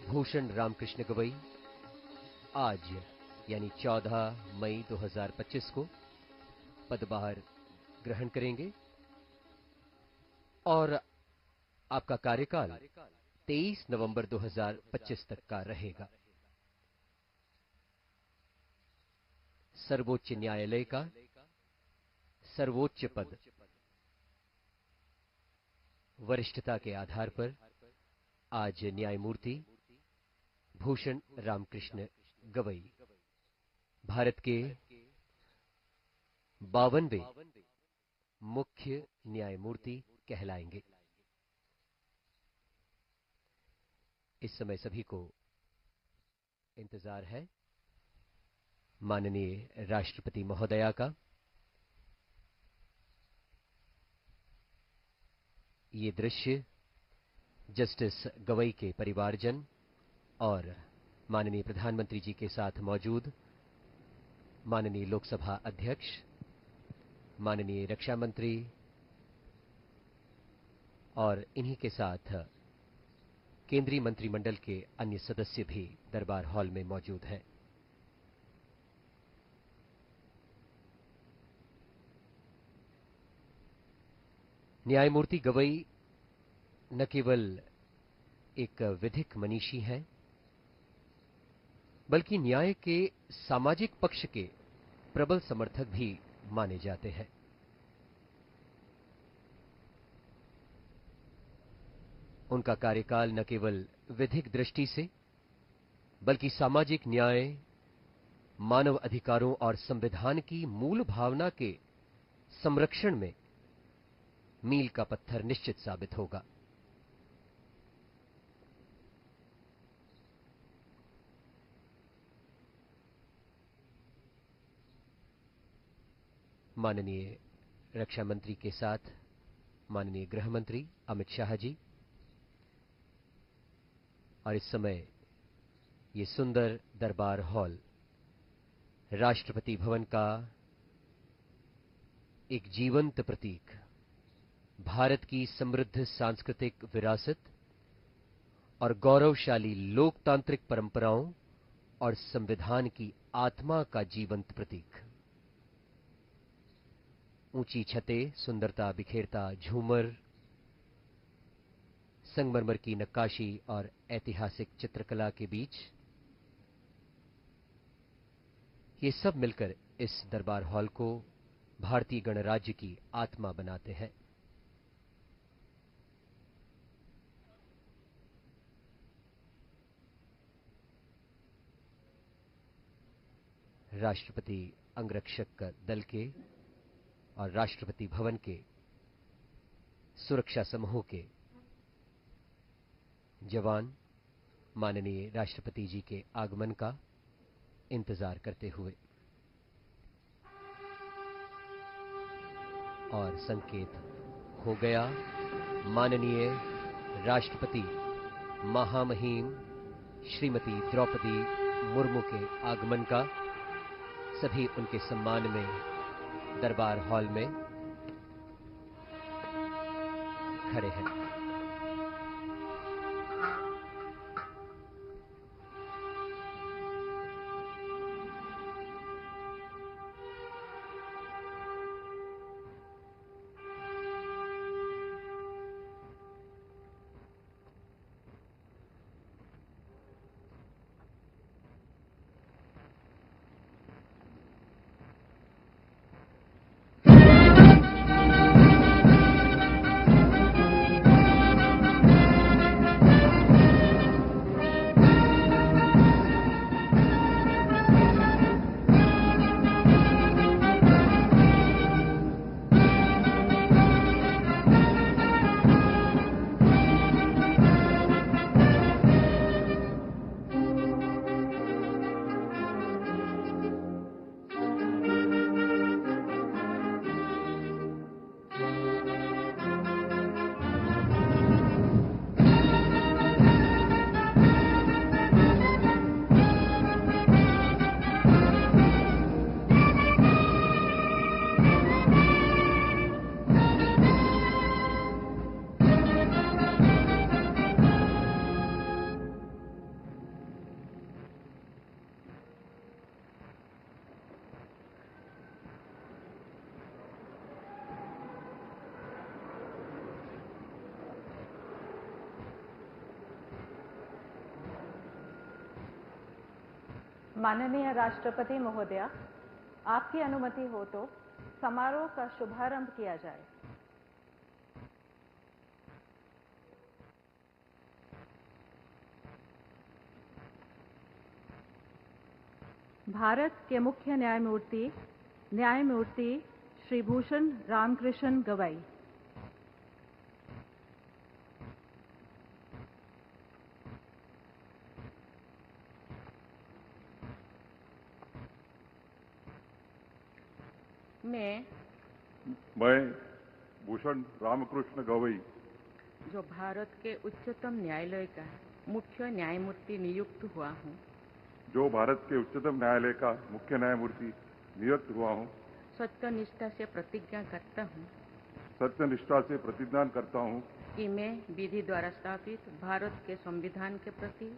भूषण रामकृष्ण गवई आज यानी 14 मई 2025 को पदभार ग्रहण करेंगे और आपका कार्यकाल 23 नवंबर 2025 तक का रहेगा। सर्वोच्च न्यायालय का सर्वोच्च पद वरिष्ठता के आधार पर आज न्यायमूर्ति भूषण रामकृष्ण गवई भारत के 52वें मुख्य न्यायमूर्ति कहलाएंगे। इस समय सभी को इंतजार है माननीय राष्ट्रपति महोदया का। ये दृश्य जस्टिस गवई के परिवारजन और माननीय प्रधानमंत्री जी के साथ मौजूद माननीय लोकसभा अध्यक्ष, माननीय रक्षा मंत्री और इन्हीं के साथ केंद्रीय मंत्रिमंडल के अन्य सदस्य भी दरबार हॉल में मौजूद हैं। न्यायमूर्ति गवई न केवल एक विधिक मनीषी हैं, बल्कि न्याय के सामाजिक पक्ष के प्रबल समर्थक भी माने जाते हैं। उनका कार्यकाल न केवल विधिक दृष्टि से बल्कि सामाजिक न्याय, मानव अधिकारों और संविधान की मूल भावना के संरक्षण में मील का पत्थर निश्चित साबित होगा। माननीय रक्षा मंत्री के साथ माननीय गृह मंत्री अमित शाह जी और इस समय ये सुंदर दरबार हॉल राष्ट्रपति भवन का एक जीवंत प्रतीक, भारत की समृद्ध सांस्कृतिक विरासत और गौरवशाली लोकतांत्रिक परंपराओं और संविधान की आत्मा का जीवंत प्रतीक। ऊंची छतें, सुंदरता बिखेरता झूमर, संगमरमर की नक्काशी और ऐतिहासिक चित्रकला के बीच ये सब मिलकर इस दरबार हॉल को भारतीय गणराज्य की आत्मा बनाते हैं। राष्ट्रपति अंगरक्षक दल के और राष्ट्रपति भवन के सुरक्षा समूह के जवान माननीय राष्ट्रपति जी के आगमन का इंतजार करते हुए और संकेत हो गया माननीय राष्ट्रपति महामहिम श्रीमती द्रौपदी मुर्मू के आगमन का। सभी उनके सम्मान में दरबार हॉल में खड़े हैं। माननीय राष्ट्रपति महोदया, आपकी अनुमति हो तो समारोह का शुभारंभ किया जाए। भारत के मुख्य न्यायमूर्ति श्री भूषण रामकृष्ण गवई। मैं भूषण रामकृष्ण गवई, जो भारत के उच्चतम न्यायालय का मुख्य न्यायमूर्ति नियुक्त हुआ हूँ, जो भारत के उच्चतम न्यायालय का मुख्य न्यायमूर्ति नियुक्त हुआ हूँ, सत्यनिष्ठा से प्रतिज्ञा करता हूँ सत्यनिष्ठा से प्रतिज्ञा करता हूँ कि मैं विधि द्वारा स्थापित भारत के संविधान के प्रति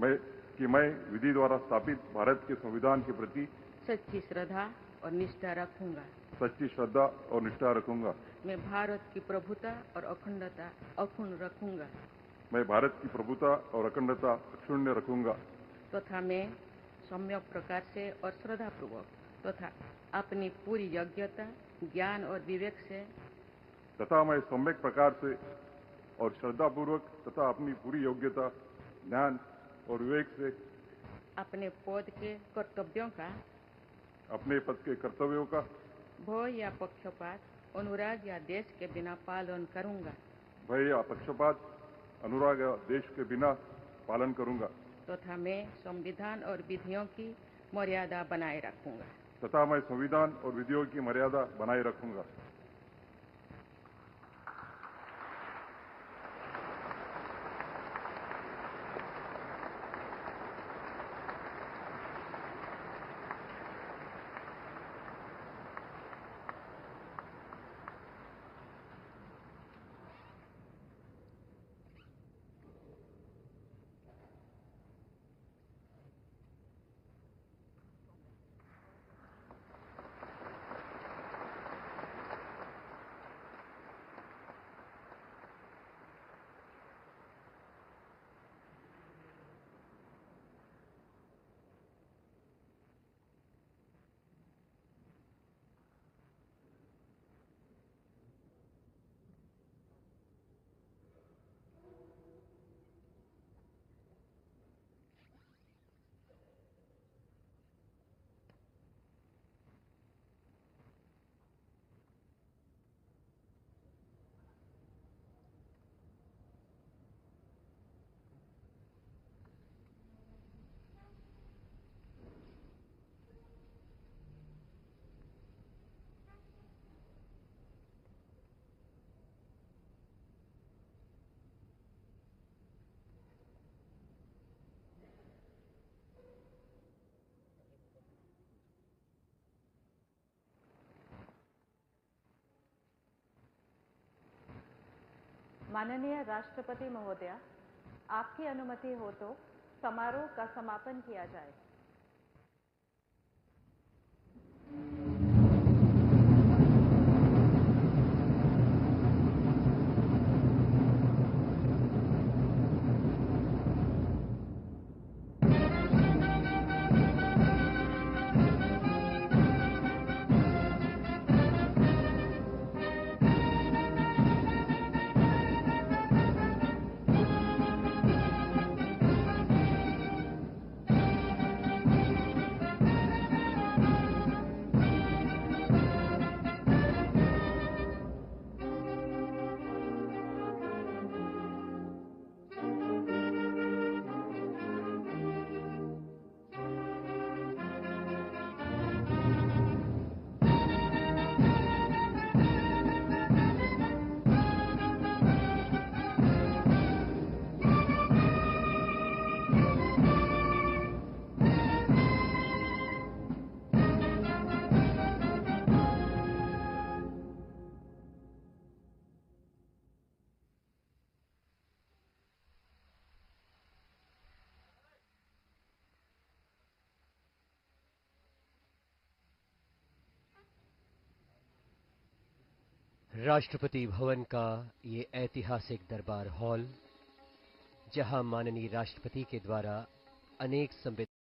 मैं विधि द्वारा स्थापित भारत के संविधान के प्रति सच्ची श्रद्धा और निष्ठा रखूंगा। सच्ची श्रद्धा और निष्ठा रखूंगा। मैं भारत की प्रभुता और अखंडता अक्षुण्ण रखूंगा। मैं भारत की प्रभुता और अखंडता अक्षुण्ण रखूंगा तथा मैं सम्यक प्रकार से और श्रद्धापूर्वक तथा अपनी पूरी योग्यता, ज्ञान और विवेक से तथा मैं सम्यक प्रकार से और श्रद्धापूर्वक तथा अपनी पूरी योग्यता, ज्ञान और विवेक से अपने पद के कर्तव्यों का, अपने पद के कर्तव्यों का भय या पक्षपात, अनुराग या देश के बिना पालन करूंगा। भय या पक्षपात, अनुराग या देश के बिना पालन करूंगा तथा मैं संविधान और विधियों की मर्यादा बनाए रखूंगा। तथा मैं संविधान और विधियों की मर्यादा बनाए रखूंगा। माननीय राष्ट्रपति महोदया, आपकी अनुमति हो तो समारोह का समापन किया जाए। राष्ट्रपति भवन का ये ऐतिहासिक दरबार हॉल, जहां माननीय राष्ट्रपति के द्वारा अनेक संविधान